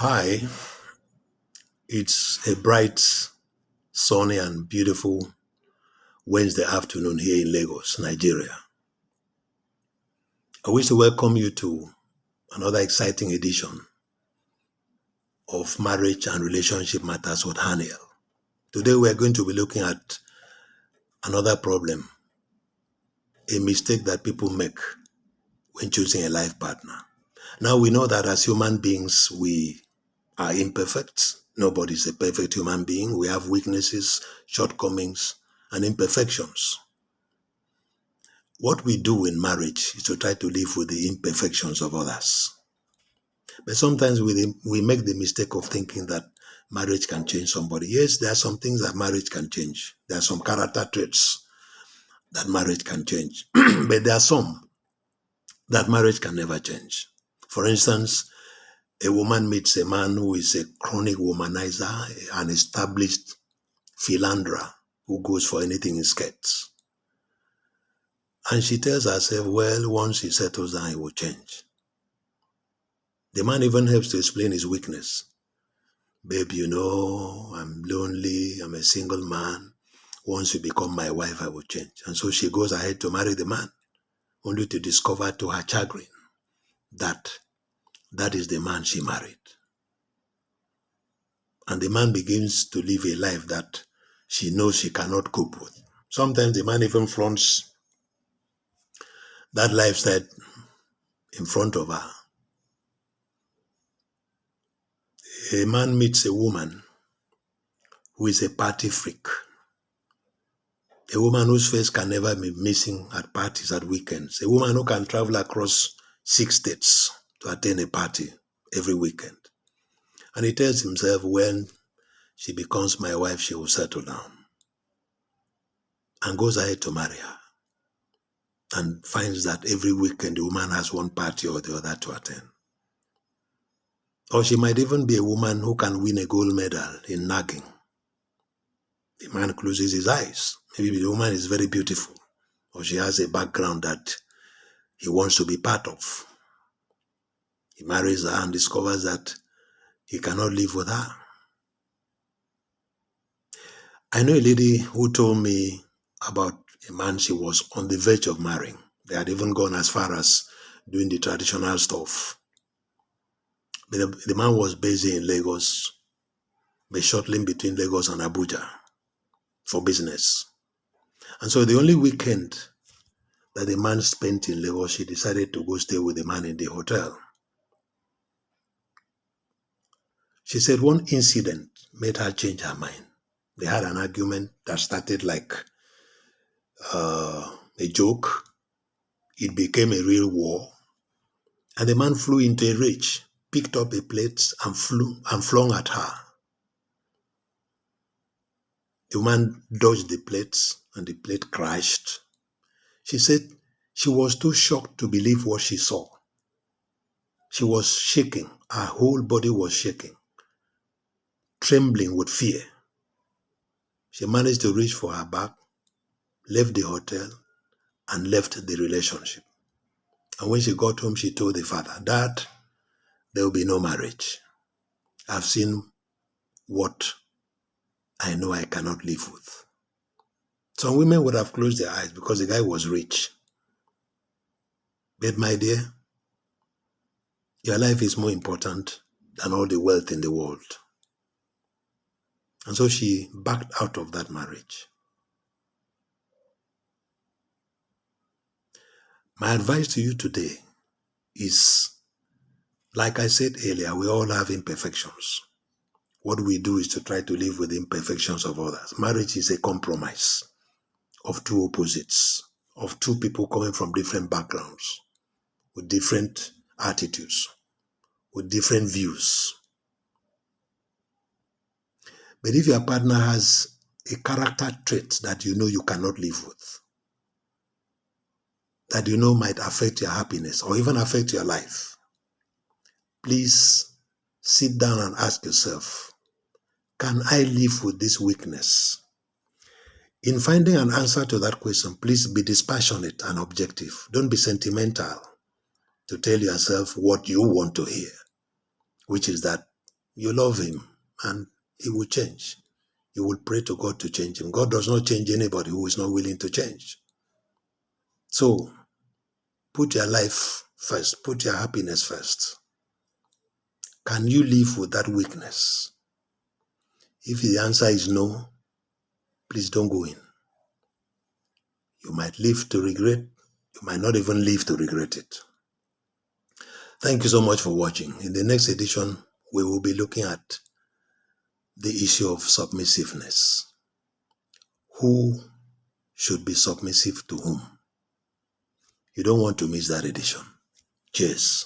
Hi, it's a bright, sunny, and beautiful Wednesday afternoon here in Lagos, Nigeria. I wish to welcome you to another exciting edition of Marriage and Relationship Matters with Haniel. Today we are going to be looking at another problem, a mistake that people make when choosing a life partner. Now we know that as human beings, we are imperfect. Nobody is a perfect human being. We have weaknesses, shortcomings, and imperfections. What we do in marriage is to try to live with the imperfections of others. But sometimes we make the mistake of thinking that marriage can change somebody. Yes, there are some things that marriage can change. There are some character traits that marriage can change. But there are some that marriage can never change. For instance, a woman meets a man who is a chronic womanizer, an established philanderer who goes for anything in skirts. And she tells herself, well, once he settles down, he will change. The man even helps to explain his weakness. Babe, I'm lonely, I'm a single man. Once you become my wife, I will change. And so she goes ahead to marry the man, only to discover to her chagrin that that is the man she married. And the man begins to live a life that she knows she cannot cope with. Sometimes the man even flaunts that lifestyle in front of her. A man meets a woman who is a party freak. A woman whose face can never be missing at parties at weekends. A woman who can travel across 6 states to attend a party every weekend. And he tells himself, when she becomes my wife, she will settle down. And goes ahead to marry her. And finds that every weekend the woman has one party or the other to attend. Or she might even be a woman who can win a gold medal in nagging. The man closes his eyes. Maybe the woman is very beautiful. Or she has a background that he wants to be part of. He marries her and discovers that he cannot live with her. I know a lady who told me about a man she was on the verge of marrying. They had even gone as far as doing the traditional stuff. But the man was based in Lagos, but shuttling between Lagos and Abuja for business. And so the only weekend that the man spent in Lagos, she decided to go stay with the man in the hotel. She said one incident made her change her mind. They had an argument that started like a joke. It became a real war. And the man flew into a rage, picked up a plate and flung at her. The woman dodged the plates and the plate crashed. She said she was too shocked to believe what she saw. She was shaking. Her whole body was shaking, trembling with fear. She managed to reach for her bag, left the hotel, and left the relationship. And when she got home, she told the father, Dad, there will be no marriage. I've seen what I know I cannot live with. Some women would have closed their eyes because the guy was rich. But my dear, your life is more important than all the wealth in the world. And so she backed out of that marriage. My advice to you today is, like I said earlier, we all have imperfections. What we do is to try to live with the imperfections of others. Marriage is a compromise of two opposites, of two people coming from different backgrounds, with different attitudes, with different views. But if your partner has a character trait that you know you cannot live with, that you know might affect your happiness or even affect your life, please sit down and ask yourself, can I live with this weakness? In finding an answer to that question, please be dispassionate and objective. Don't be sentimental to tell yourself what you want to hear, which is that You love him, and he will change. You will pray to God to change him. God does not change anybody who is not willing to change. So, put your life first. Put your happiness first. Can you live with that weakness? If the answer is no, please don't go in. You might live to regret. You might not even live to regret it. Thank you so much for watching. In the next edition, we will be looking at the issue of submissiveness. Who should be submissive to whom? You don't want to miss that edition. Cheers.